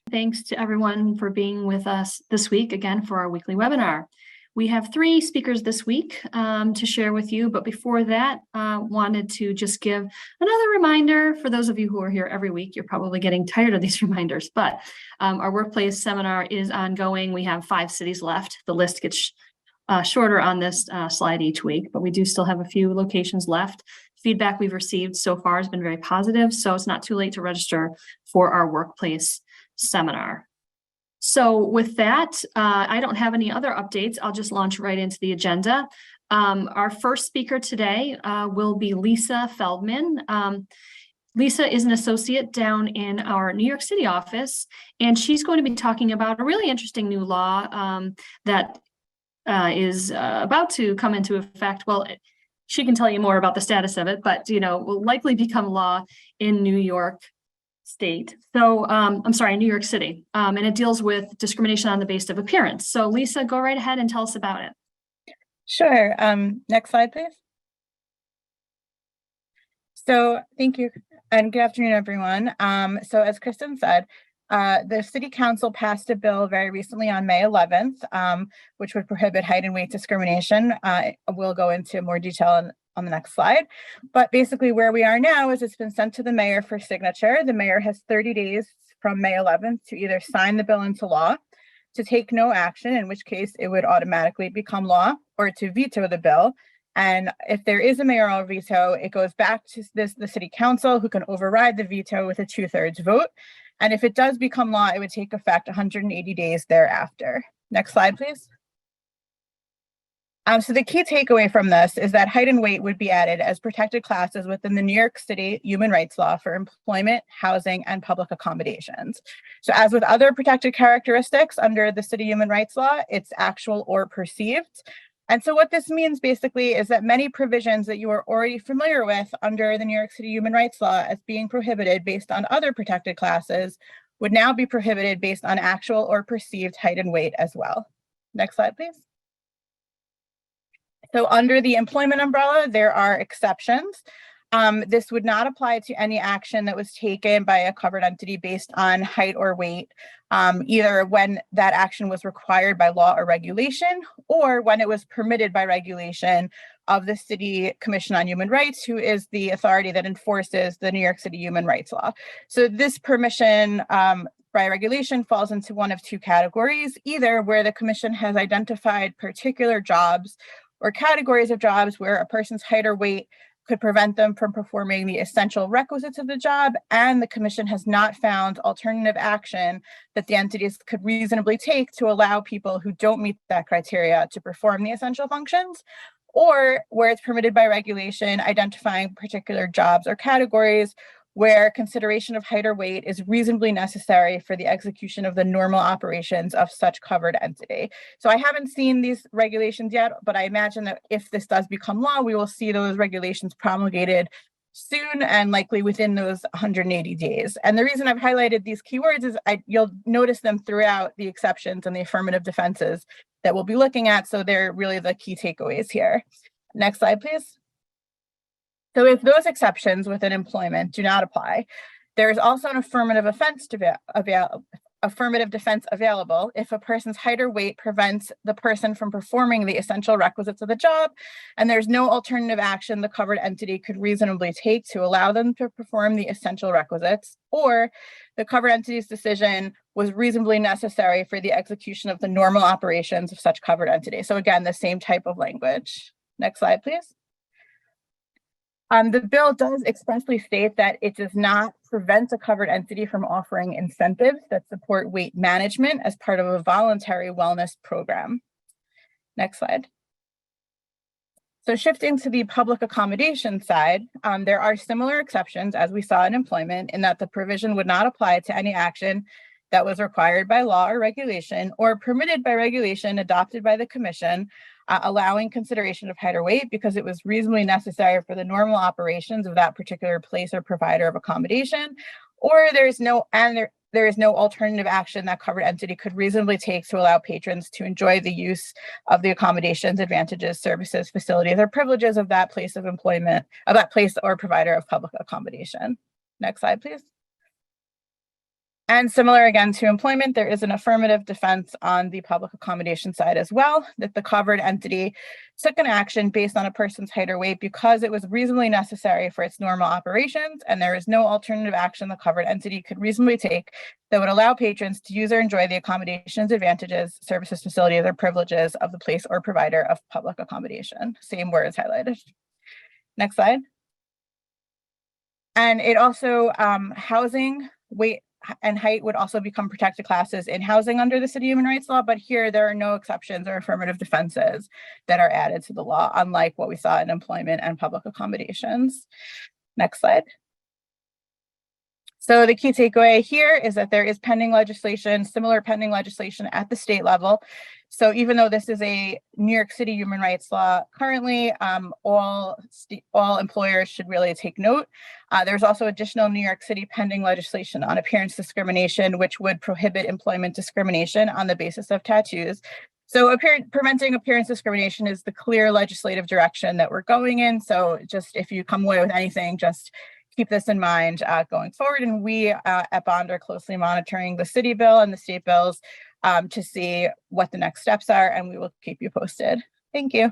Thanks to everyone for being with us this week again for our weekly webinar. We have 3 speakers this week to share with you, but before that, wanted to just give another reminder for those of you who are here every week. You're probably getting tired of these reminders, but our workplace seminar is ongoing. We have 5 cities left. The list gets shorter on this slide each week, but we do still have a few locations left. Feedback we've received so far has been very positive, so it's not too late to register for our workplace seminar. So with that, I don't have any other updates. I'll just launch right into the agenda. Our first speaker today will be Lisa Feldman. Lisa is an associate down in our New York City office, and she's going to be talking about a really interesting new law that is about to come into effect. Well, she can tell you more about the status of it, but will likely become law in New York State. So I'm sorry, New York City. And it deals with discrimination on the basis of appearance. So Lisa, go right ahead and tell us about it. Sure. Next slide, please. So thank you and good afternoon, everyone. So as Kristen said, the City Council passed a bill very recently on May 11th, which would prohibit height and weight discrimination. We'll go into more detail on the next slide. But basically where we are now is it's been sent to the mayor for signature. The mayor has 30 days from May 11th to either sign the bill into law, to take no action, in which case it would automatically become law, or to veto the bill. And if there is a mayoral veto, it goes back to the City Council, who can override the veto with a 2/3 vote. And if it does become law, it would take effect 180 days thereafter. Next slide, please. So the key takeaway from this is that height and weight would be added as protected classes within the New York City human rights law for employment, housing, and public accommodations. So as with other protected characteristics under the city human rights law, it's actual or perceived. And so what this means basically is that many provisions that you are already familiar with under the New York City human rights law as being prohibited based on other protected classes would now be prohibited based on actual or perceived height and weight as well. Next slide, please. So under the employment umbrella, there are exceptions. This would not apply to any action that was taken by a covered entity based on height or weight, either when that action was required by law or regulation, or when it was permitted by regulation of the City Commission on Human Rights, who is the authority that enforces the New York City human rights law. So this permission by regulation falls into one of 2 categories, either where the commission has identified particular jobs or categories of jobs where a person's height or weight could prevent them from performing the essential requisites of the job, and the commission has not found alternative action that the entities could reasonably take to allow people who don't meet that criteria to perform the essential functions, or where it's permitted by regulation, identifying particular jobs or categories where consideration of height or weight is reasonably necessary for the execution of the normal operations of such covered entity. So I haven't seen these regulations yet, but I imagine that if this does become law, we will see those regulations promulgated soon and likely within those 180 days. And the reason I've highlighted these keywords is you'll notice them throughout the exceptions and the affirmative defenses that we'll be looking at. So they're really the key takeaways here. Next slide, please. So if those exceptions within employment do not apply, there is also an affirmative defense available if a person's height or weight prevents the person from performing the essential requisites of the job, and there's no alternative action the covered entity could reasonably take to allow them to perform the essential requisites, or the covered entity's decision was reasonably necessary for the execution of the normal operations of such covered entity. So again, the same type of language. Next slide, please. The bill does expressly state that it does not prevent a covered entity from offering incentives that support weight management as part of a voluntary wellness program. Next slide. So shifting to the public accommodation side, there are similar exceptions as we saw in employment, in that the provision would not apply to any action that was required by law or regulation or permitted by regulation adopted by the commission, allowing consideration of height or weight because it was reasonably necessary for the normal operations of that particular place or provider of accommodation, or there is no alternative action that covered entity could reasonably take to allow patrons to enjoy the use of the accommodations, advantages, services, facilities, or privileges of that place of employment, of that place or provider of public accommodation. Next slide, please. And similar again to employment, there is an affirmative defense on the public accommodation side as well, that the covered entity took an action based on a person's height or weight because it was reasonably necessary for its normal operations, and there is no alternative action the covered entity could reasonably take that would allow patrons to use or enjoy the accommodations, advantages, services, facilities, or privileges of the place or provider of public accommodation. Same words highlighted. Next slide. And it also, housing, weight, and height would also become protected classes in housing under the city human rights law, but here there are no exceptions or affirmative defenses that are added to the law, unlike what we saw in employment and public accommodations. Next slide. So the key takeaway here is that there is pending legislation, similar pending legislation at the state level. So even though this is a New York City human rights law, currently all employers should really take note. There's also additional New York City pending legislation on appearance discrimination, which would prohibit employment discrimination on the basis of tattoos. So preventing appearance discrimination is the clear legislative direction that we're going in. So just if you come away with anything, just keep this in mind going forward. And we at Bond are closely monitoring the city bill and the state bills to see what the next steps are, and we will keep you posted. Thank you.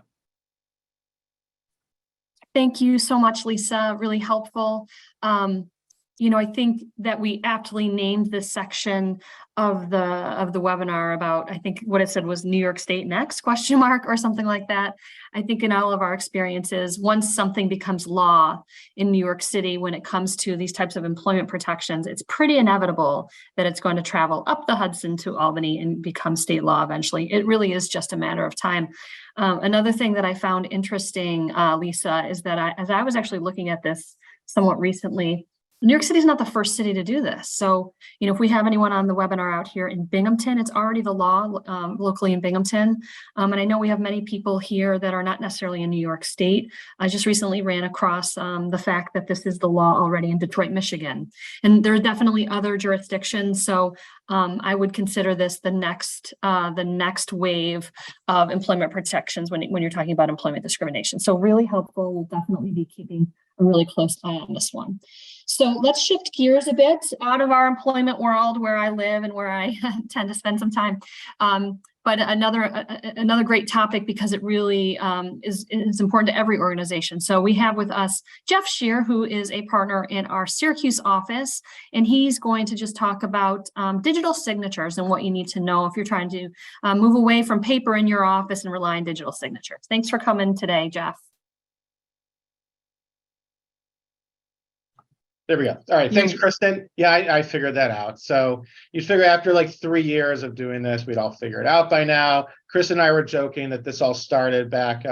Thank you so much, Lisa. Really helpful. I think that we aptly named this section of the webinar about, I think what it said was New York State next, ? Or something like that. I think in all of our experiences, once something becomes law in New York City, when it comes to these types of employment protections, it's pretty inevitable that it's going to travel up the Hudson to Albany and become state law eventually. It really is just a matter of time. Another thing that I found interesting, Lisa, is that as I was actually looking at this somewhat recently, New York City is not the first city to do this. So, if we have anyone on the webinar out here in Binghamton, it's already the law locally in Binghamton. And I know we have many people here that are not necessarily in New York State. I just recently ran across the fact that this is the law already in Detroit, Michigan. And there are definitely other jurisdictions. So I would consider this the next wave of employment protections when you're talking about employment discrimination. So really helpful. We'll definitely be keeping a really close eye on this one. So let's shift gears a bit out of our employment world where I live and where I tend to spend some time. But another great topic, because it really is important to every organization. So we have with us Jeff Shear, who is a partner in our Syracuse office, and he's going to just talk about digital signatures and what you need to know if you're trying to move away from paper in your office and rely on digital signatures. Thanks for coming today, Jeff. There we go. All right. Thanks, Kristen. Yeah, I figured that out. So you figure after like 3 years of doing this, we'd all figure it out by now. Chris and I were joking that this all started back,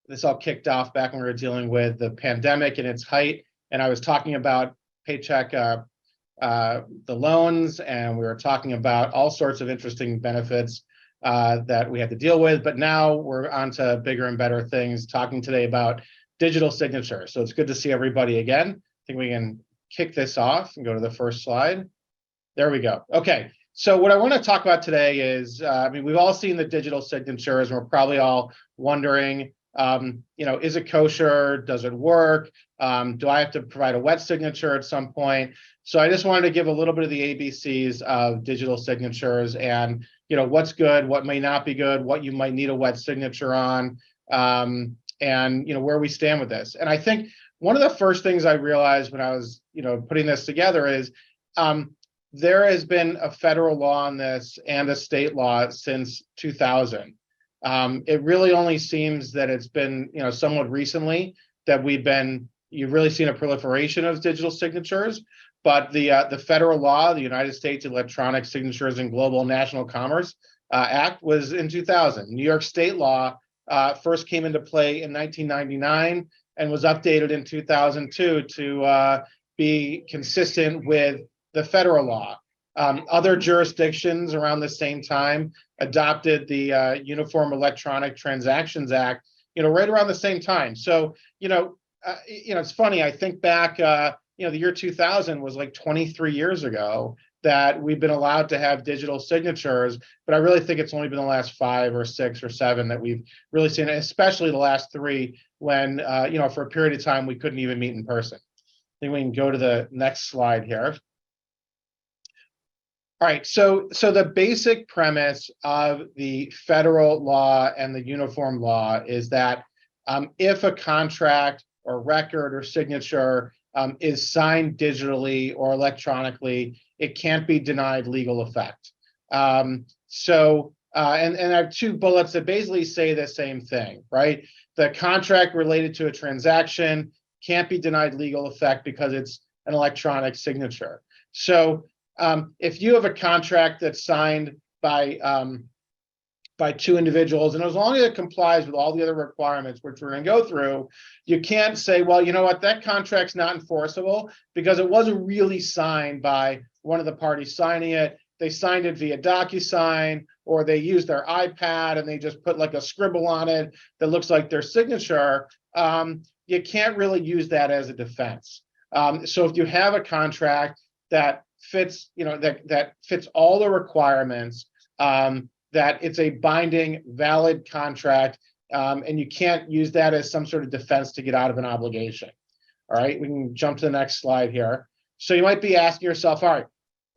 this all kicked off back when we were dealing with the pandemic in its height. And I was talking about paycheck, the loans, and we were talking about all sorts of interesting benefits that we had to deal with. But now we're on to bigger and better things, talking today about digital signatures. So it's good to see everybody again. I think we can kick this off and go to the first slide. There we go. Okay, so what I want to talk about today is, we've all seen the digital signatures, and we're probably all wondering, is it kosher? Does it work? Do I have to provide a wet signature at some point? So I just wanted to give a little bit of the ABCs of digital signatures and, what's good, what may not be good, what you might need a wet signature on, and, where we stand with this. And I think one of the first things I realized when I was, putting this together is there has been a federal law on this and a state law since 2000. It really only seems that it's been, somewhat recently that you've really seen a proliferation of digital signatures. But the federal law, the United States Electronic Signatures and Global National Commerce Act, was in 2000. New York state law first came into play in 1999. And was updated in 2002 to be consistent with the federal law. Other jurisdictions around the same time adopted the Uniform Electronic Transactions Act, right around the same time. So, it's funny. I think back, the year 2000 was like 23 years ago that we've been allowed to have digital signatures, but I really think it's only been the last 5 or 6 or 7 that we've really seen it, especially the last 3 when, for a period of time, we couldn't even meet in person. I think we can go to the next slide here. All right, so the basic premise of the federal law and the uniform law is that if a contract or record or signature is signed digitally or electronically, it can't be denied legal effect. And I have two bullets that basically say the same thing, right? The contract related to a transaction can't be denied legal effect because it's an electronic signature. So if you have a contract that's signed by two individuals, and as long as it complies with all the other requirements, which we're going to go through, you can't say, well, you know what, that contract's not enforceable because it wasn't really signed by one of the parties signing it. They signed it via DocuSign, or they used their iPad and they just put like a scribble on it that looks like their signature. You can't really use that as a defense. So if you have a contract that fits, that fits all the requirements, that it's a binding, valid contract, and you can't use that as some sort of defense to get out of an obligation. All right, we can jump to the next slide here. So you might be asking yourself, all right,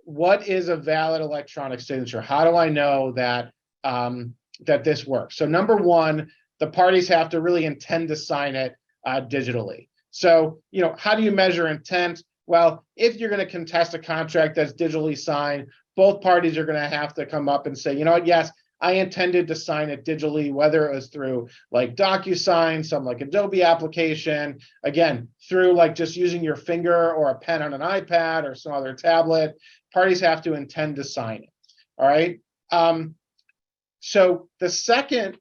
what is a valid electronic signature? How do I know that that this works? So number one, the parties have to really intend to sign it digitally. So, how do you measure intent? Well, if you're going to contest a contract that's digitally signed, both parties are going to have to come up and say, you know what, yes, I intended to sign it digitally, whether it was through like DocuSign, some like Adobe application, again, through like just using your finger or a pen on an iPad or some other tablet. Parties have to intend to sign it. All right. So the second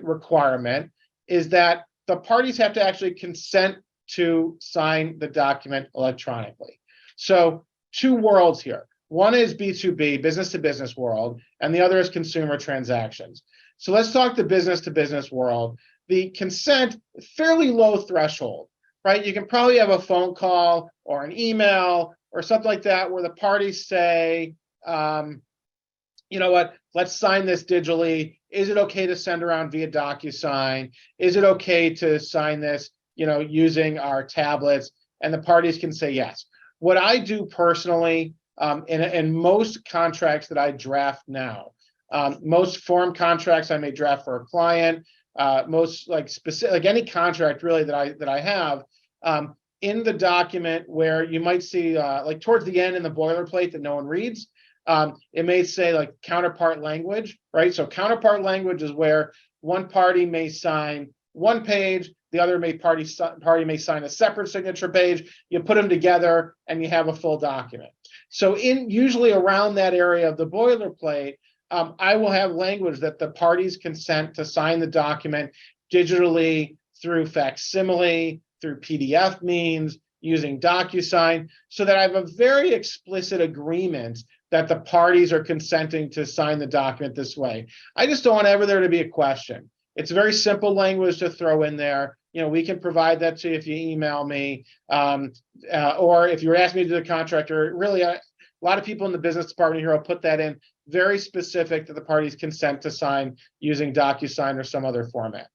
requirement is that the parties have to actually consent to sign the document electronically. So two worlds here. One is B2B, business to business world, and the other is consumer transactions. So let's talk the business to business world. The consent, fairly low threshold, right? You can probably have a phone call or an email or something like that where the parties say, you know what, let's sign this digitally. Is it okay to send around via DocuSign? Is it okay to sign this, using our tablets? And the parties can say yes. What I do personally, in most contracts that I draft now, most form contracts I may draft for a client, most like specific, like any contract really that I have, in the document where you might see like towards the end in the boilerplate that no one reads, it may say like counterpart language, right? So counterpart language is where one party may sign one page, the other party may sign a separate signature page. You put them together and you have a full document. So usually around that area of the boilerplate, I will have language that the parties consent to sign the document digitally through facsimile, through PDF means, using DocuSign, so that I have a very explicit agreement that the parties are consenting to sign the document this way. I just don't want ever there to be a question. It's very simple language to throw in there. We can provide that to you if you email me, or if you're asking me to do the contractor. Really, a lot of people in the business department here will put that in, very specific that the parties consent to sign using DocuSign or some other format.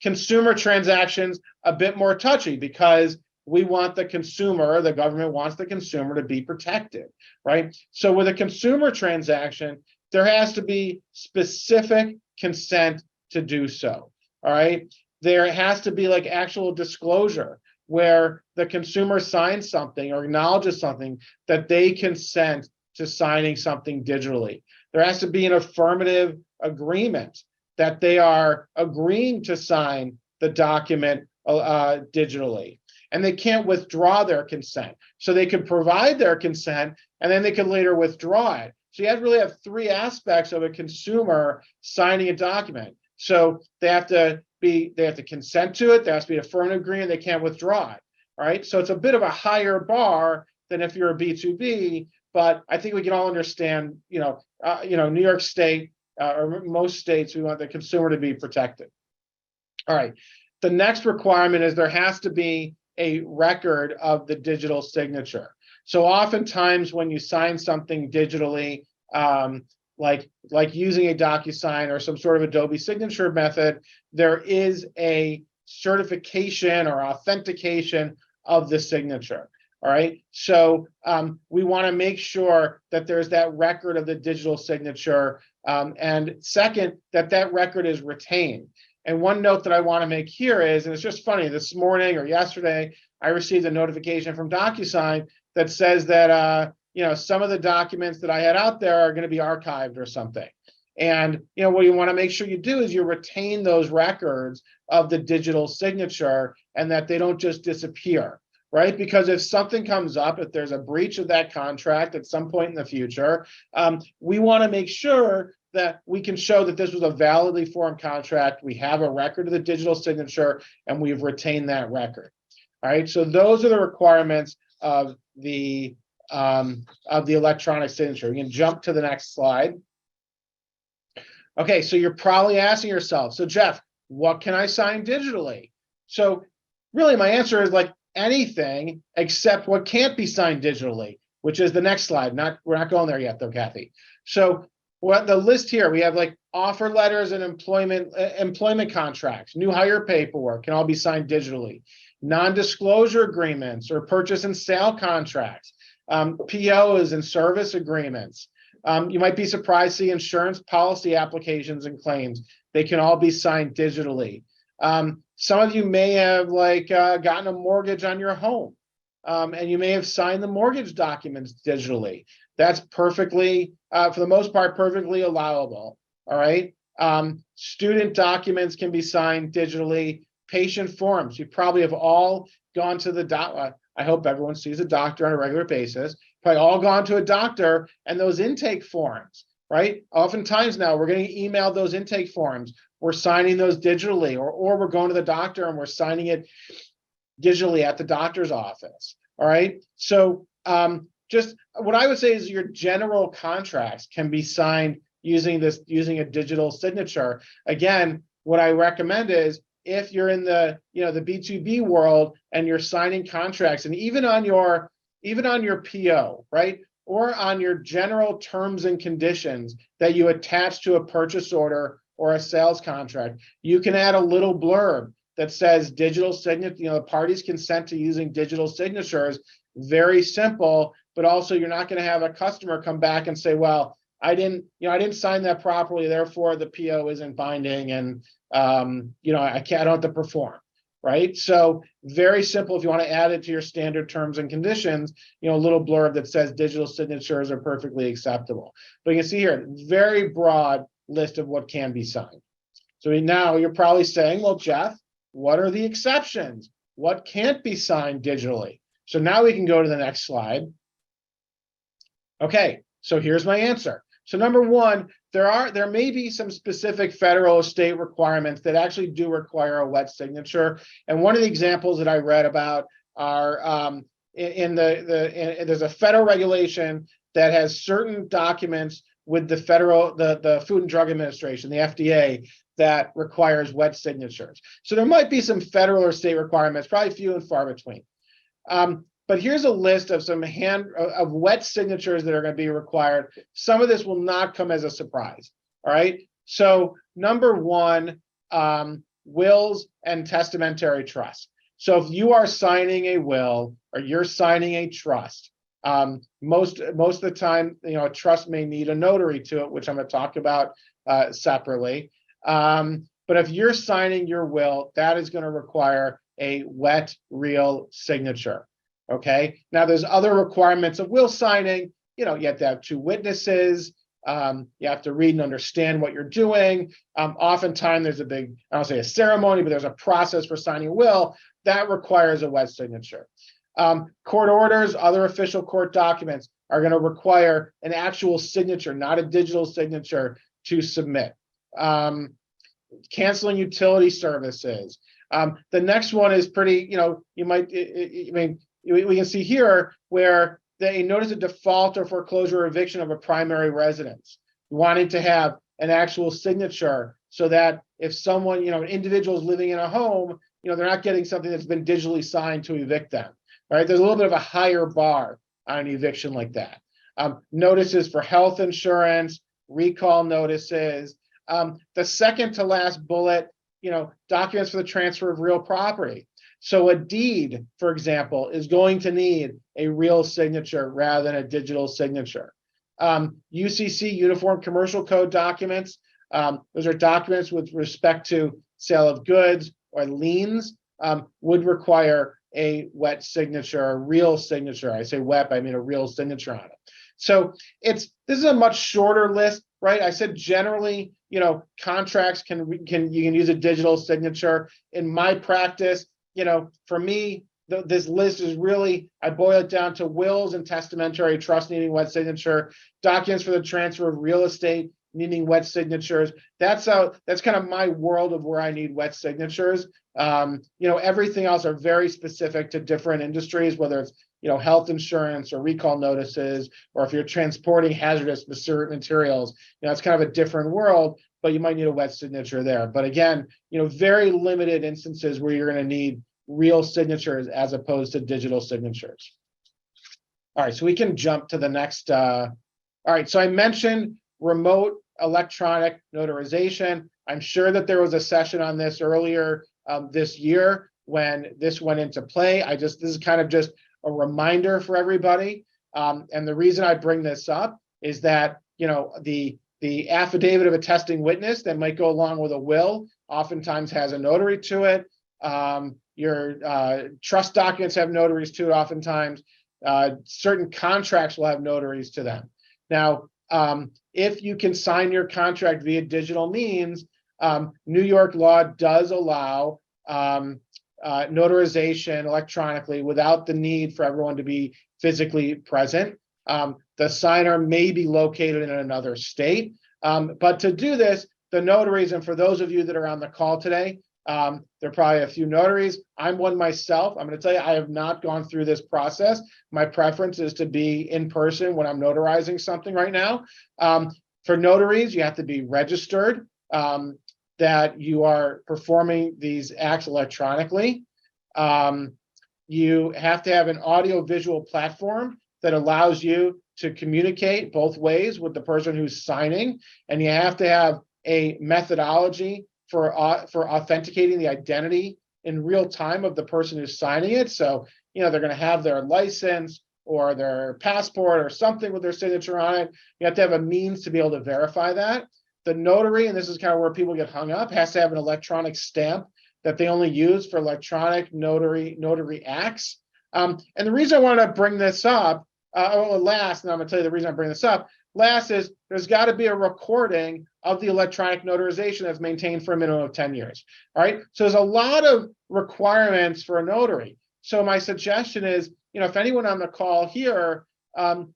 Consumer transactions, a bit more touchy because we want the consumer, the government wants the consumer to be protected, right? So with a consumer transaction, there has to be specific consent to do so, all right? There has to be like actual disclosure where the consumer signs something or acknowledges something that they consent to signing something digitally. There has to be an affirmative agreement that they are agreeing to sign the document digitally. And they can't withdraw their consent. So they can provide their consent and then they can later withdraw it. So you really have three aspects of a consumer signing a document. So they have to consent to it. There has to be affirmative agreement. They can't withdraw it. All right. So it's a bit of a higher bar than if you're a B2B. But I think we can all understand, New York State or most states, we want the consumer to be protected. All right. The next requirement is there has to be a record of the digital signature. So oftentimes when you sign something digitally, like using a DocuSign or some sort of Adobe signature method, there is a certification or authentication of the signature. All right. So we want to make sure that there's that record of the digital signature. And second, that record is retained. And one note that I want to make here is, and it's just funny, this morning or yesterday, I received a notification from DocuSign that says that, some of the documents that I had out there are going to be archived or something. And, what you want to make sure you do is you retain those records of the digital signature and that they don't just disappear, right? Because if something comes up, if there's a breach of that contract at some point in the future, we want to make sure that we can show that this was a validly formed contract. We have a record of the digital signature and we've retained that record. All right, so those are the requirements of the electronic signature. You can jump to the next slide. Okay, so you're probably asking yourself, so Jeff, what can I sign digitally? So really my answer is like anything except what can't be signed digitally, which is the next slide. We're not going there yet though, Kathy. So what the list here, we have like offer letters and employment contracts, new hire paperwork can all be signed digitally. Non-disclosure agreements or purchase and sale contracts, POs and service agreements. You might be surprised to see insurance policy applications and claims. They can all be signed digitally. Some of you may have gotten a mortgage on your home, and you may have signed the mortgage documents digitally. That's perfectly, for the most part, perfectly allowable. All right. Student documents can be signed digitally. Patient forms. You probably have all gone to the doctor. I hope everyone sees a doctor on a regular basis. Probably all gone to a doctor, and those intake forms, right? Oftentimes now we're getting emailed those intake forms. We're signing those digitally, or we're going to the doctor and we're signing it digitally at the doctor's office. All right. So just what I would say is your general contracts can be signed using a digital signature. Again, what I recommend is if you're in the the B2B world and you're signing contracts, and even on your PO, right, or on your general terms and conditions that you attach to a purchase order or a sales contract, you can add a little blurb that says digital signature, the parties consent to using digital signatures. Very simple, but also you're not going to have a customer come back and say, well, I didn't sign that properly, therefore the PO isn't binding, and I don't have to perform, right? So very simple. If you want to add it to your standard terms and conditions, a little blurb that says digital signatures are perfectly acceptable. But you can see here, very broad list of what can be signed. So now you're probably saying, well, Jeff, what are the exceptions? What can't be signed digitally? So now we can go to the next slide. Okay, so here's my answer. So number one, there may be some specific federal or state requirements that actually do require a wet signature. And one of the examples that I read about are there's a federal regulation that has certain documents with the Food and Drug Administration, the FDA, that requires wet signatures. So there might be some federal or state requirements, probably few and far between. But here's a list of some of wet signatures that are going to be required. Some of this will not come as a surprise. All right. So number one, wills and testamentary trust. So if you are signing a will or you're signing a trust, most of the time, a trust may need a notary to it, which I'm going to talk about separately. But if you're signing your will, that is going to require a wet, real signature. Okay. Now there's other requirements of will signing. You have to have two witnesses. You have to read and understand what you're doing. Oftentimes there's a big, I don't say a ceremony, but there's a process for signing a will that requires a wet signature. Court orders, other official court documents are going to require an actual signature, not a digital signature, to submit. Canceling utility services. The next one is pretty, we can see here where they notice a default or foreclosure or eviction of a primary residence, wanting to have an actual signature so that if someone, an individual is living in a home, they're not getting something that's been digitally signed to evict them. All right, there's a little bit of a higher bar on an eviction like that. Notices for health insurance, recall notices. The second to last bullet, documents for the transfer of real property. So a deed, for example, is going to need a real signature rather than a digital signature. UCC, Uniform Commercial Code documents, those are documents with respect to sale of goods or liens, would require a wet signature, a real signature. I say wet, I mean a real signature on it. So this is a much shorter list, right? I said generally, contracts you can use a digital signature. In my practice, for me, this list is really, I boil it down to wills and testamentary trust needing wet signature, documents for the transfer of real estate needing wet signatures. That's kind of my world of where I need wet signatures. Everything else are very specific to different industries, whether it's health insurance or recall notices, or if you're transporting hazardous materials, it's kind of a different world, but you might need a wet signature there. But again, very limited instances where you're going to need real signatures as opposed to digital signatures. All right, so we can jump to the next. All right, so I mentioned remote electronic notarization. I'm sure that there was a session on this earlier this year when this went into play. This is kind of just a reminder for everybody. And the reason I bring this up is that, the affidavit of attesting witness that might go along with a will oftentimes has a notary to it. Your trust documents have notaries to it oftentimes. Certain contracts will have notaries to them. Now, if you can sign your contract via digital means, New York law does allow notarization electronically without the need for everyone to be physically present. The signer may be located in another state, but to do this, the notaries, and for those of you that are on the call today, there are probably a few notaries. I'm one myself. I'm going to tell you, I have not gone through this process. My preference is to be in person when I'm notarizing something right now. For notaries, you have to be registered that you are performing these acts electronically. You have to have an audio-visual platform that allows you to communicate both ways with the person who's signing, and you have to have a methodology for authenticating the identity in real time of the person who's signing it. So, they're going to have their license or their passport or something with their signature on it. You have to have a means to be able to verify that. The notary, and this is kind of where people get hung up, has to have an electronic stamp that they only use for electronic notary acts. And the reason I wanted to bring this up, last, and I'm going to tell you the reason I bring this up, last is there's got to be a recording of the electronic notarization that's maintained for a minimum of 10 years. All right. So there's a lot of requirements for a notary. So my suggestion is, if anyone on the call here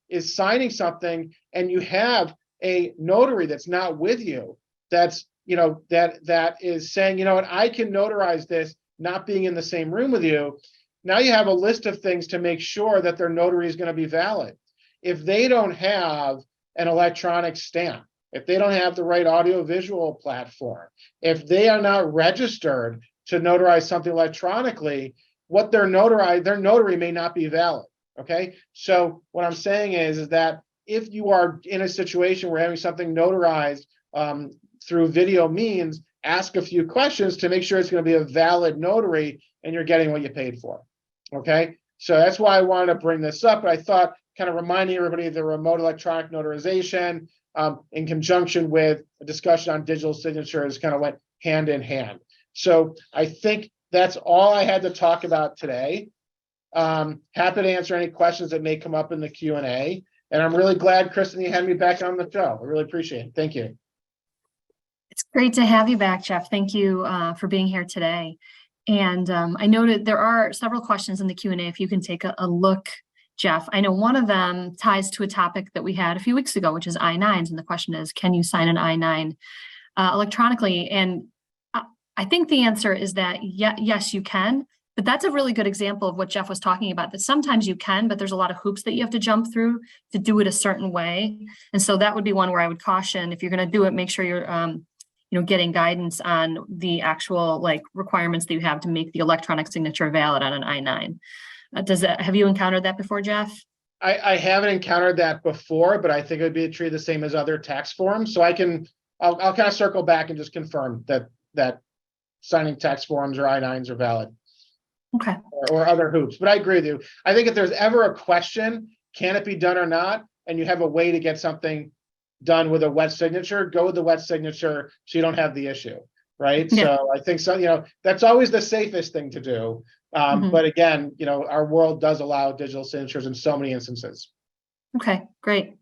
is signing something and you have a notary that's not with you, that's, that is saying, I can notarize this not being in the same room with you. Now you have a list of things to make sure that their notary is going to be valid. If they don't have an electronic stamp, if they don't have the right audio-visual platform, if they are not registered to notarize something electronically, what their notary may not be valid. Okay. So what I'm saying is that if you are in a situation where having something notarized through video means, ask a few questions to make sure it's going to be a valid notary and you're getting what you paid for. Okay. So that's why I wanted to bring this up. But I thought kind of reminding everybody of the remote electronic notarization in conjunction with a discussion on digital signatures kind of went hand in hand. So I think that's all I had to talk about today. Happy to answer any questions that may come up in the Q&A. And I'm really glad, Kristen, you had me back on the show. I really appreciate it. Thank you. It's great to have you back, Jeff. Thank you for being here today. And I noted there are several questions in the Q&A. If you can take a look, Jeff. I know one of them ties to a topic that we had a few weeks ago, which is I-9s. And the question is, can you sign an I-9 electronically? And I think the answer is that yes, you can. But that's a really good example of what Jeff was talking about, that sometimes you can, but there's a lot of hoops that you have to jump through to do it a certain way. And so that would be one where I would caution, if you're going to do it, make sure you're getting guidance on the actual requirements that you have to make the electronic signature valid on an I-9. Have you encountered that before, Jeff? I haven't encountered that before, but I think it would be treated the same as other tax forms. So I'll kind of circle back and just confirm that signing tax forms or I-9s are valid. Okay. or other hoops. But I agree with you. I think if there's ever a question, can it be done or not? And you have a way to get something done with a wet signature, go with the wet signature so you don't have the issue, right? Yeah. So I think so, that's always the safest thing to do. But again, our world does allow digital signatures in so many instances. Okay, great.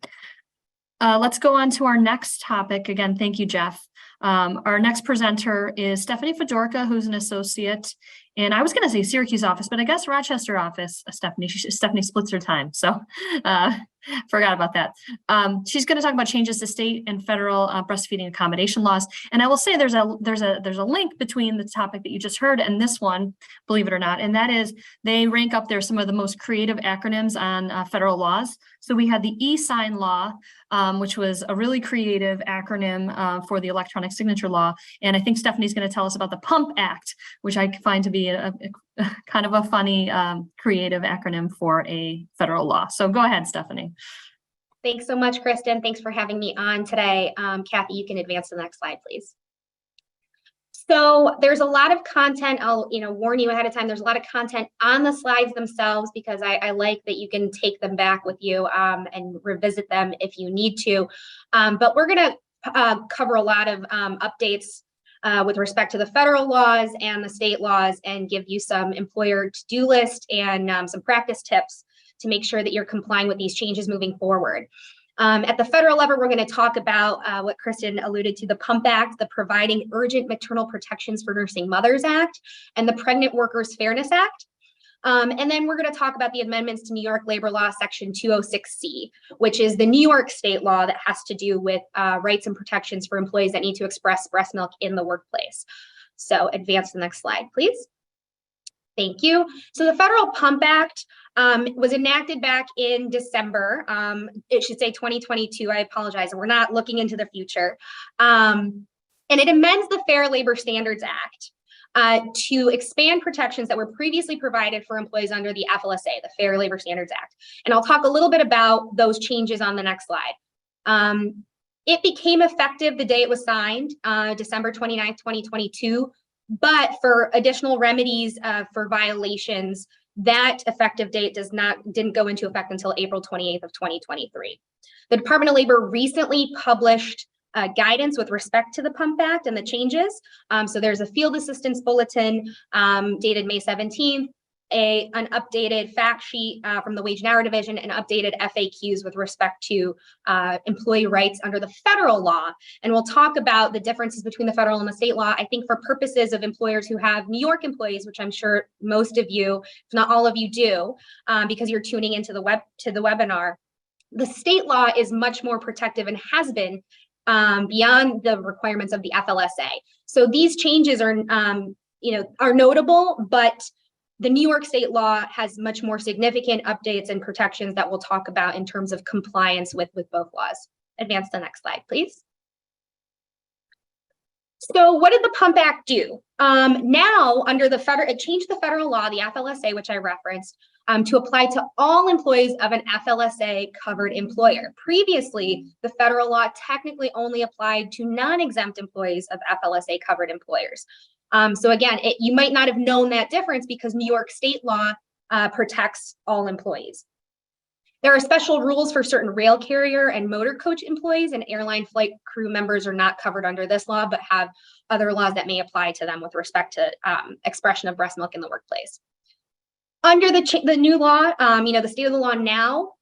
Let's go on to our next topic. Again, thank you, Jeff. Our next presenter is Stephanie Fedorka, who's an associate. And I was going to say Syracuse office, but I guess Rochester office, Stephanie splits her time. So forgot about that. She's going to talk about changes to state and federal breastfeeding accommodation laws. And I will say there's a link between the topic that you just heard and this one, believe it or not. And that is they rank up there some of the most creative acronyms on federal laws. So we had the e-sign law, which was a really creative acronym for the electronic signature law. And I think Stephanie's going to tell us about the PUMP Act, which I find to be a kind of a funny, creative acronym for a federal law. So go ahead, Stephanie. Thanks so much, Kristen. Thanks for having me on today. Kathy, you can advance to the next slide, please. So there's a lot of content. I'll warn you ahead of time. There's a lot of content on the slides themselves because I like that you can take them back with you and revisit them if you need to. But we're going to cover a lot of updates with respect to the federal laws and the state laws and give you some employer to-do list and some practice tips to make sure that you're complying with these changes moving forward. At the federal level, we're going to talk about what Kristen alluded to, the PUMP Act, the Providing Urgent Maternal Protections for Nursing Mothers Act, and the Pregnant Workers Fairness Act. And then we're going to talk about the amendments to New York Labor Law Section 206C, which is the New York state law that has to do with rights and protections for employees that need to express breast milk in the workplace. So advance to the next slide, please. Thank you. So the Federal PUMP Act was enacted back in December. It should say 2022. I apologize. We're not looking into the future. And it amends the Fair Labor Standards Act to expand protections that were previously provided for employees under the FLSA, the Fair Labor Standards Act. And I'll talk a little bit about those changes on the next slide. It became effective the day it was signed, December 29th, 2022. But for additional remedies for violations, that effective date didn't go into effect until April 28th of 2023. The Department of Labor recently published guidance with respect to the PUMP Act and the changes. So there's a field assistance bulletin dated May 17th, an updated fact sheet from the Wage and Hour Division, and updated FAQs with respect to employee rights under the federal law. And we'll talk about the differences between the federal and the state law. I think for purposes of employers who have New York employees, which I'm sure most of you, if not all of you do, because you're tuning into the webinar, the state law is much more protective and has been beyond the requirements of the FLSA. So these changes are notable, but the New York state law has much more significant updates and protections that we'll talk about in terms of compliance with both laws. Advance to the next slide, please. So what did the PUMP Act do? Now, under the federal, it changed the federal law, the FLSA, which I referenced, to apply to all employees of an FLSA covered employer. Previously, the federal law technically only applied to non-exempt employees of FLSA covered employers. So again, you might not have known that difference because New York state law protects all employees. There are special rules for certain rail carrier and motor coach employees, and airline flight crew members are not covered under this law, but have other laws that may apply to them with respect to expression of breast milk in the workplace. Under the new law, the state of the law now,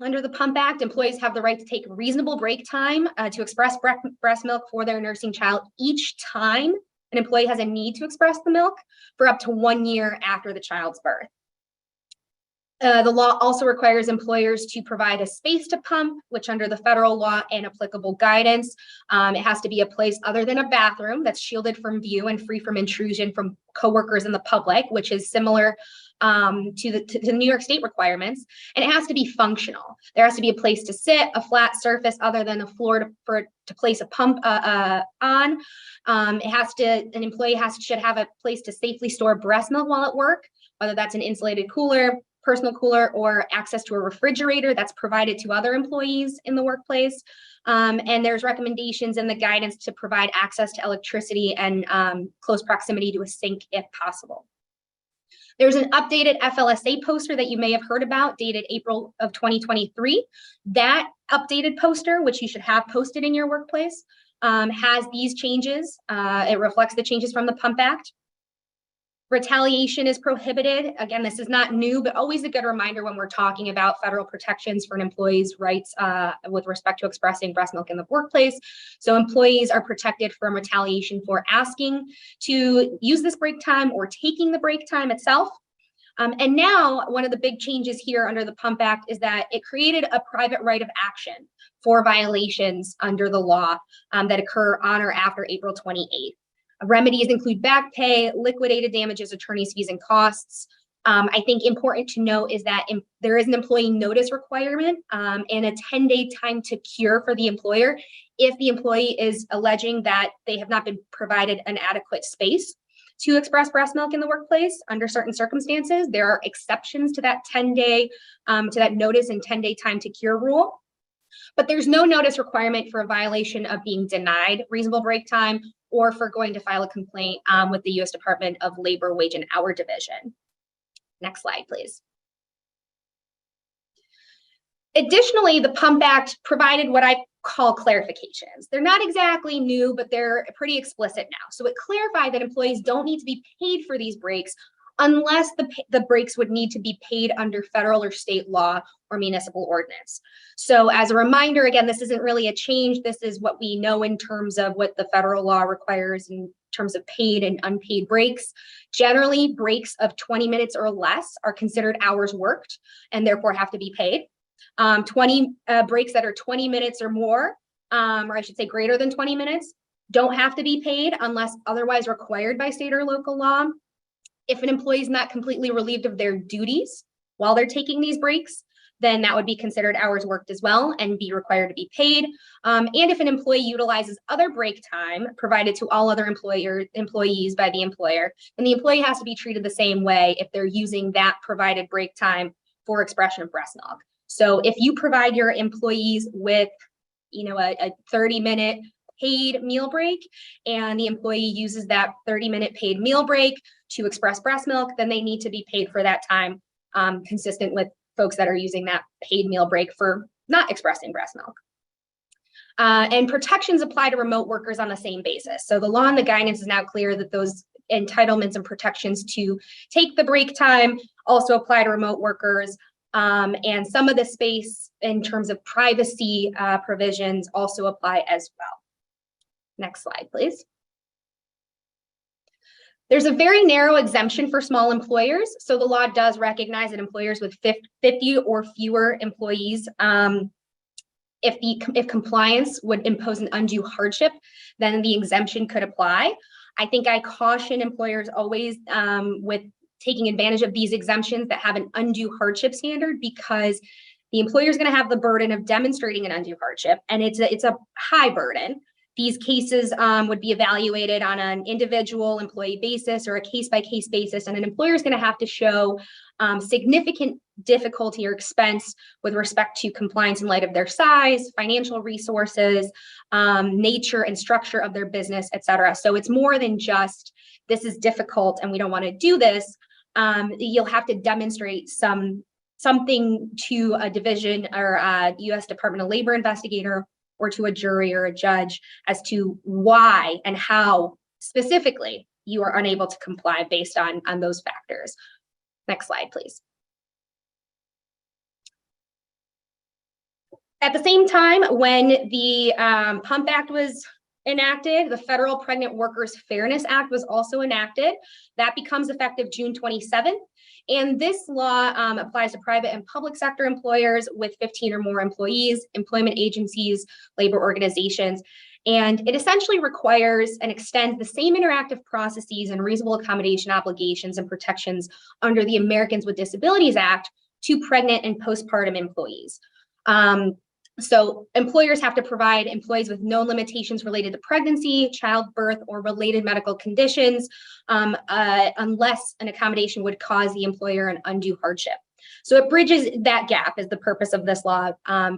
under the PUMP Act, employees have the right to take reasonable break time to express breast milk for their nursing child each time an employee has a need to express the milk for up to 1 year after the child's birth. The law also requires employers to provide a space to pump, which under the federal law and applicable guidance, it has to be a place other than a bathroom that's shielded from view and free from intrusion from coworkers and the public, which is similar to the New York state requirements. And it has to be functional. There has to be a place to sit, a flat surface other than the floor to place a pump on. An employee should have a place to safely store breast milk while at work, whether that's an insulated cooler, personal cooler, or access to a refrigerator that's provided to other employees in the workplace. And there's recommendations in the guidance to provide access to electricity and close proximity to a sink if possible. There's an updated FLSA poster that you may have heard about, dated April of 2023. That updated poster, which you should have posted in your workplace, has these changes. It reflects the changes from the PUMP Act. Retaliation is prohibited. Again, this is not new, but always a good reminder when we're talking about federal protections for an employee's rights with respect to expressing breast milk in the workplace. So employees are protected from retaliation for asking to use this break time or taking the break time itself. And now one of the big changes here under the PUMP Act is that it created a private right of action for violations under the law that occur on or after April 28th. Remedies include back pay, liquidated damages, attorney's fees, and costs. I think important to note is that there is an employee notice requirement and a 10-day time to cure for the employer if the employee is alleging that they have not been provided an adequate space to express breast milk in the workplace under certain circumstances. There are exceptions to that 10-day, to that notice and 10-day time to cure rule. But there's no notice requirement for a violation of being denied reasonable break time or for going to file a complaint with the U.S. Department of Labor, Wage, and Hour Division. Next slide, please. Additionally, the PUMP Act provided what I call clarifications. They're not exactly new, but they're pretty explicit now. So it clarified that employees don't need to be paid for these breaks unless the breaks would need to be paid under federal or state law or municipal ordinance. So as a reminder, again, this isn't really a change. This is what we know in terms of what the federal law requires in terms of paid and unpaid breaks. Generally, breaks of 20 minutes or less are considered hours worked and therefore have to be paid. 20 breaks that are 20 minutes or more, or I should say greater than 20 minutes, don't have to be paid unless otherwise required by state or local law. If an employee is not completely relieved of their duties while they're taking these breaks, then that would be considered hours worked as well and be required to be paid. And if an employee utilizes other break time provided to all other employees by the employer, then the employee has to be treated the same way if they're using that provided break time for expression of breast milk. So if you provide your employees with, a 30-minute paid meal break, and the employee uses that 30-minute paid meal break to express breast milk, then they need to be paid for that time, consistent with folks that are using that paid meal break for not expressing breast milk. And protections apply to remote workers on the same basis. So the law and the guidance is now clear that those entitlements and protections to take the break time also apply to remote workers. And some of the space in terms of privacy provisions also apply as well. Next slide, please. There's a very narrow exemption for small employers. So the law does recognize that employers with 50 or fewer employees, if compliance would impose an undue hardship, then the exemption could apply. I think I caution employers always with taking advantage of these exemptions that have an undue hardship standard, because the employer is going to have the burden of demonstrating an undue hardship, and it's a high burden. These cases would be evaluated on an individual employee basis or a case-by-case basis, and an employer is going to have to show significant difficulty or expense with respect to compliance in light of their size, financial resources, nature and structure of their business, et cetera. So it's more than just, this is difficult and we don't want to do this. You'll have to demonstrate something to a division or a U.S. Department of Labor investigator or to a jury or a judge as to why and how specifically you are unable to comply based on those factors. Next slide, please. At the same time, when the PUMP Act was enacted, the Federal Pregnant Workers Fairness Act was also enacted. That becomes effective June 27th. And this law applies to private and public sector employers with 15 or more employees, employment agencies, labor organizations. And it essentially requires and extends the same interactive processes and reasonable accommodation obligations and protections under the Americans with Disabilities Act to pregnant and postpartum employees. So employers have to provide employees with known limitations related to pregnancy, childbirth, or related medical conditions, unless an accommodation would cause the employer an undue hardship. So it bridges that gap is the purpose of this law.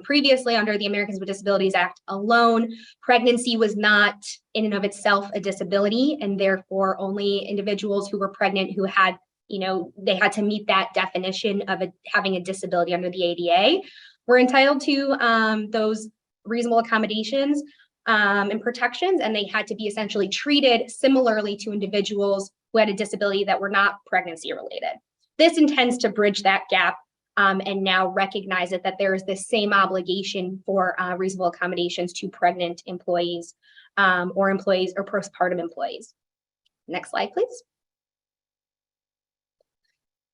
Previously, under the Americans with Disabilities Act alone, pregnancy was not in and of itself a disability, and therefore only individuals who were pregnant who had they had to meet that definition of having a disability under the ADA, were entitled to those reasonable accommodations and protections, and they had to be essentially treated similarly to individuals who had a disability that were not pregnancy related. This intends to bridge that gap and now recognize that there is this same obligation for reasonable accommodations to pregnant employees or postpartum employees. Next slide, please.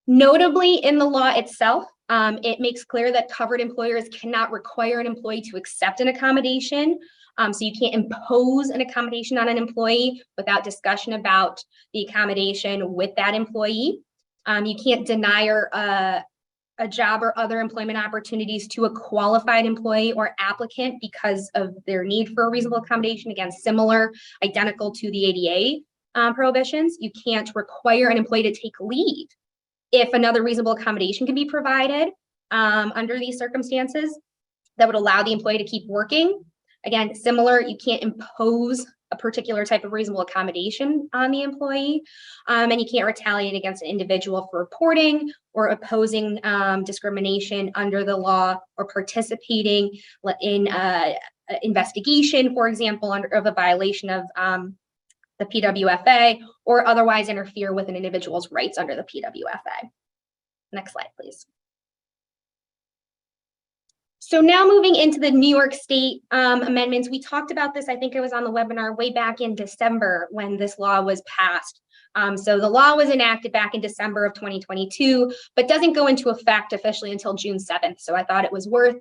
Notably, in the law itself, it makes clear that covered employers cannot require an employee to accept an accommodation. So you can't impose an accommodation on an employee without discussion about the accommodation with that employee. You can't deny a job or other employment opportunities to a qualified employee or applicant because of their need for a reasonable accommodation, again, identical to the ADA prohibitions. You can't require an employee to take leave if another reasonable accommodation can be provided under these circumstances that would allow the employee to keep working. Again, similar, you can't impose a particular type of reasonable accommodation on the employee, and you can't retaliate against an individual for reporting or opposing discrimination under the law or participating in investigation, for example, of a violation of the PWFA, or otherwise interfere with an individual's rights under the PWFA. Next slide, please. So now moving into the New York State amendments, we talked about this, I think it was on the webinar way back in December when this law was passed. So the law was enacted back in December of 2022, but doesn't go into effect officially until June 7th. So I thought it was worth,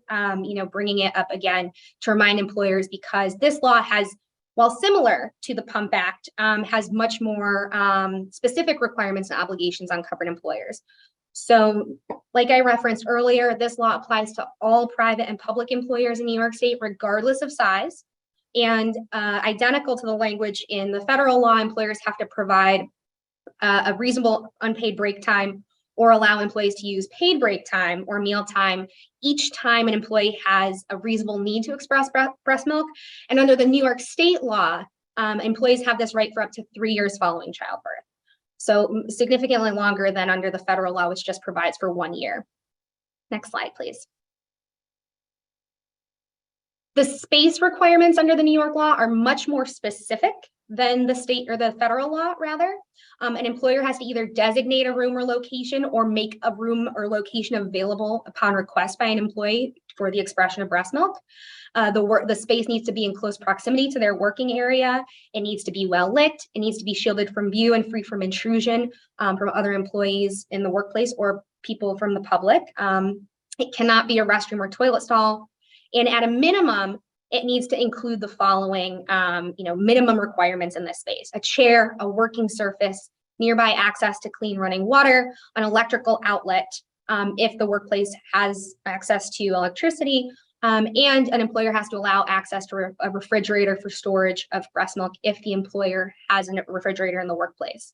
bringing it up again to remind employers, because this law has, while similar to the PUMP Act, has much more specific requirements and obligations on covered employers. So like I referenced earlier, this law applies to all private and public employers in New York State, regardless of size. And identical to the language in the federal law, employers have to provide a reasonable unpaid break time or allow employees to use paid break time or meal time each time an employee has a reasonable need to express breast milk. And under the New York State law, employees have this right for up to 3 years following childbirth. So significantly longer than under the federal law, which just provides for 1 year. Next slide, please. The space requirements under the New York law are much more specific than the state or the federal law, rather. An employer has to either designate a room or location or make a room or location available upon request by an employee for the expression of breast milk. The space needs to be in close proximity to their working area. It needs to be well lit. It needs to be shielded from view and free from intrusion from other employees in the workplace or people from the public. It cannot be a restroom or toilet stall. And at a minimum, it needs to include the following, minimum requirements in this space: a chair, a working surface, nearby access to clean running water, an electrical outlet, if the workplace has access to electricity, and an employer has to allow access to a refrigerator for storage of breast milk if the employer has a refrigerator in the workplace.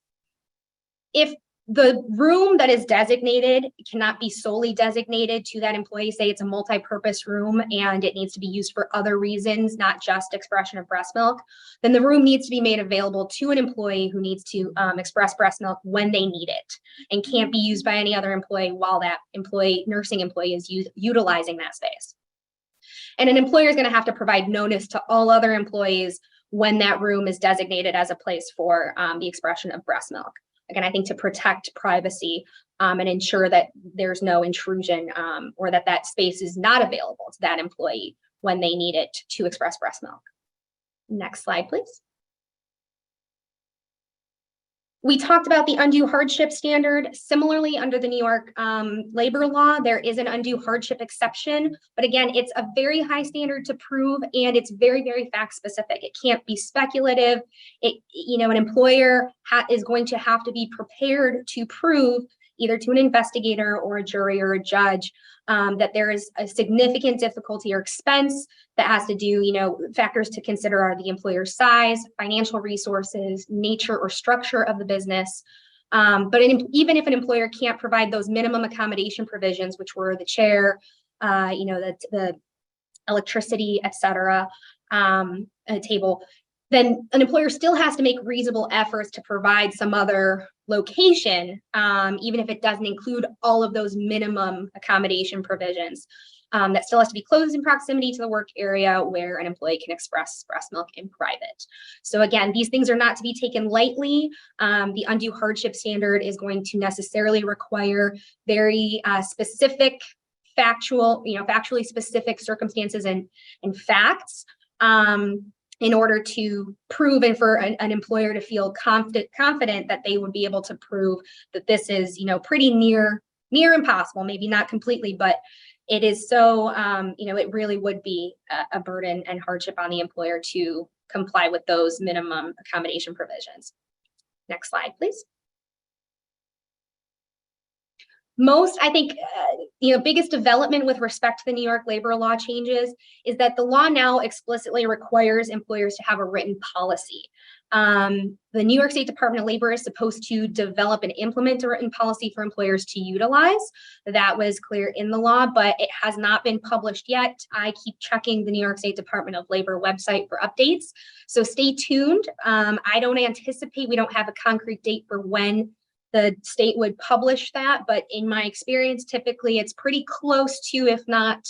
If the room that is designated cannot be solely designated to that employee, say it's a multi-purpose room and it needs to be used for other reasons, not just expression of breast milk, then the room needs to be made available to an employee who needs to express breast milk when they need it, and can't be used by any other employee while that nursing employee is utilizing that space. And an employer is going to have to provide notice to all other employees when that room is designated as a place for the expression of breast milk. Again, I think to protect privacy and ensure that there's no intrusion or that space is not available to that employee when they need it to express breast milk. Next slide, please. We talked about the undue hardship standard. Similarly, under the New York labor law, there is an undue hardship exception, but again, it's a very high standard to prove, and it's very, very fact specific. It can't be speculative. An employer is going to have to be prepared to prove either to an investigator or a jury or a judge that there is a significant difficulty or expense that has to do, factors to consider are the employer's size, financial resources, nature or structure of the business. But even if an employer can't provide those minimum accommodation provisions, which were the chair, the electricity, et cetera, a table, then an employer still has to make reasonable efforts to provide some other location, even if it doesn't include all of those minimum accommodation provisions. That still has to be closed in proximity to the work area where an employee can express breast milk in private. So again, these things are not to be taken lightly. The undue hardship standard is going to necessarily require very specific factually specific circumstances and facts in order to prove, and for an employer to feel confident that they would be able to prove that this is, pretty near impossible, maybe not completely, but it is so, it really would be a burden and hardship on the employer to comply with those minimum accommodation provisions. Next slide, please. I think, biggest development with respect to the New York labor law changes is that the law now explicitly requires employers to have a written policy. The New York State Department of Labor is supposed to develop and implement a written policy for employers to utilize. That was clear in the law, but it has not been published yet. I keep checking the New York State Department of Labor website for updates. So stay tuned. I don't anticipate, we don't have a concrete date for when the state would publish that, but in my experience, typically it's pretty close to, if not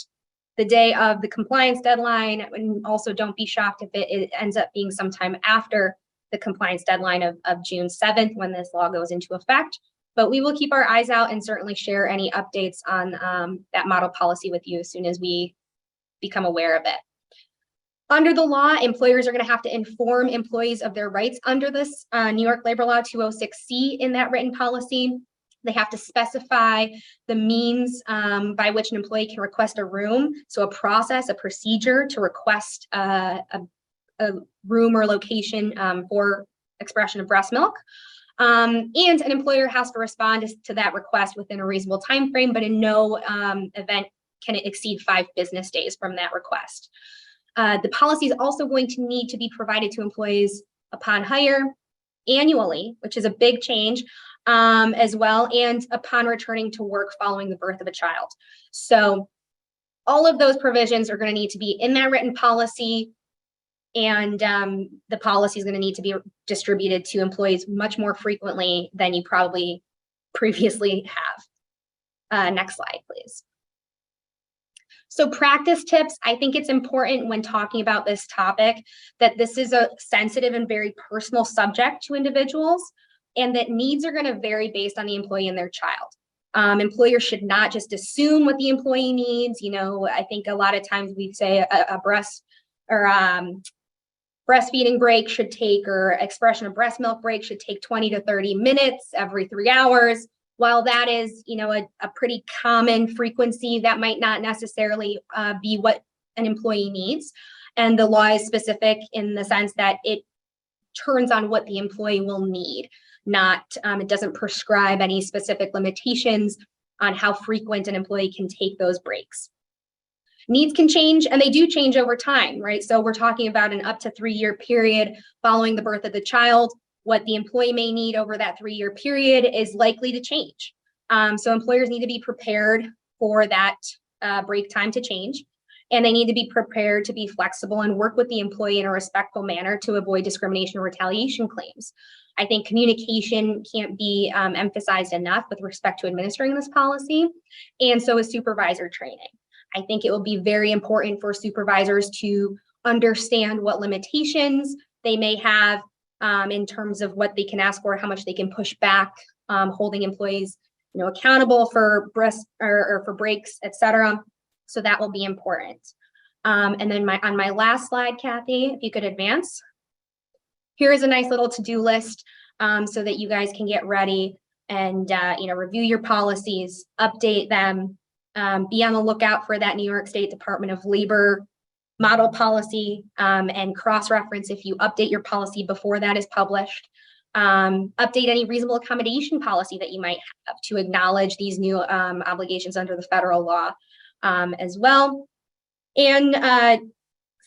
the day of the compliance deadline. And also don't be shocked if it ends up being sometime after the compliance deadline of June 7th when this law goes into effect. But we will keep our eyes out and certainly share any updates on that model policy with you as soon as we become aware of it. Under the law, employers are going to have to inform employees of their rights under this New York Labor Law 206C in that written policy. They have to specify the means by which an employee can request a room. So a process, a procedure to request a room or location for expression of breast milk. And an employer has to respond to that request within a reasonable time frame, but in no event can it exceed 5 business days from that request. The policy is also going to need to be provided to employees upon hire annually, which is a big change as well, and upon returning to work following the birth of a child. So all of those provisions are going to need to be in that written policy, and the policy is going to need to be distributed to employees much more frequently than you probably previously have. Next slide, please. So practice tips, I think it's important when talking about this topic that this is a sensitive and very personal subject to individuals, and that needs are going to vary based on the employee and their child. Employers should not just assume what the employee needs. I think a lot of times we say a breast or breastfeeding break should take, or expression of breast milk break should take 20 to 30 minutes every 3 hours. While that is, a pretty common frequency, that might not necessarily be what an employee needs. And the law is specific in the sense that it turns on what the employee will need, not, it doesn't prescribe any specific limitations on how frequent an employee can take those breaks. Needs can change, and they do change over time, right? So we're talking about an up to 3-year period following the birth of the child. What the employee may need over that 3-year period is likely to change. So employers need to be prepared for that break time to change, and they need to be prepared to be flexible and work with the employee in a respectful manner to avoid discrimination or retaliation claims. I think communication can't be emphasized enough with respect to administering this policy, and so is supervisor training. I think it will be very important for supervisors to understand what limitations they may have in terms of what they can ask for, how much they can push back, holding employees, accountable for breast or for breaks, etc. So that will be important. And then on my last slide, Kathy, if you could advance. Here is a nice little to-do list so that you guys can get ready and review your policies, update them, be on the lookout for that New York State Department of Labor model policy and cross-reference if you update your policy before that is published. Update any reasonable accommodation policy that you might have to acknowledge these new obligations under the federal law as well. And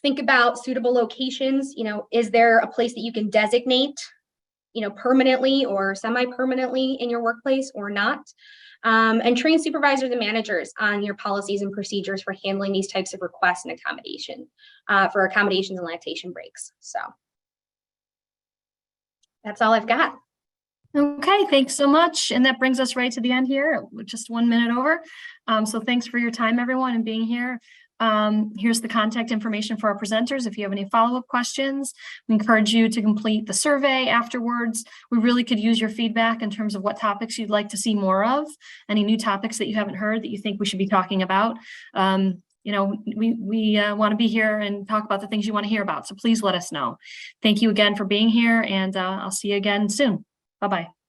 think about suitable locations. Is there a place that you can designate, permanently or semi-permanently in your workplace or not? And train supervisors and managers on your policies and procedures for handling these types of requests and accommodation for accommodations and lactation breaks. So That's all I've got. Okay, thanks so much. And that brings us right to the end here, just 1 minute over. So thanks for your time, everyone, and being here. Here's the contact information for our presenters. If you have any follow-up questions, we encourage you to complete the survey afterwards. We really could use your feedback in terms of what topics you'd like to see more of, any new topics that you haven't heard that you think we should be talking about. You know, we want to be here and talk about the things you want to hear about. So please let us know. Thank you again for being here, and I'll see you again soon. Bye-bye.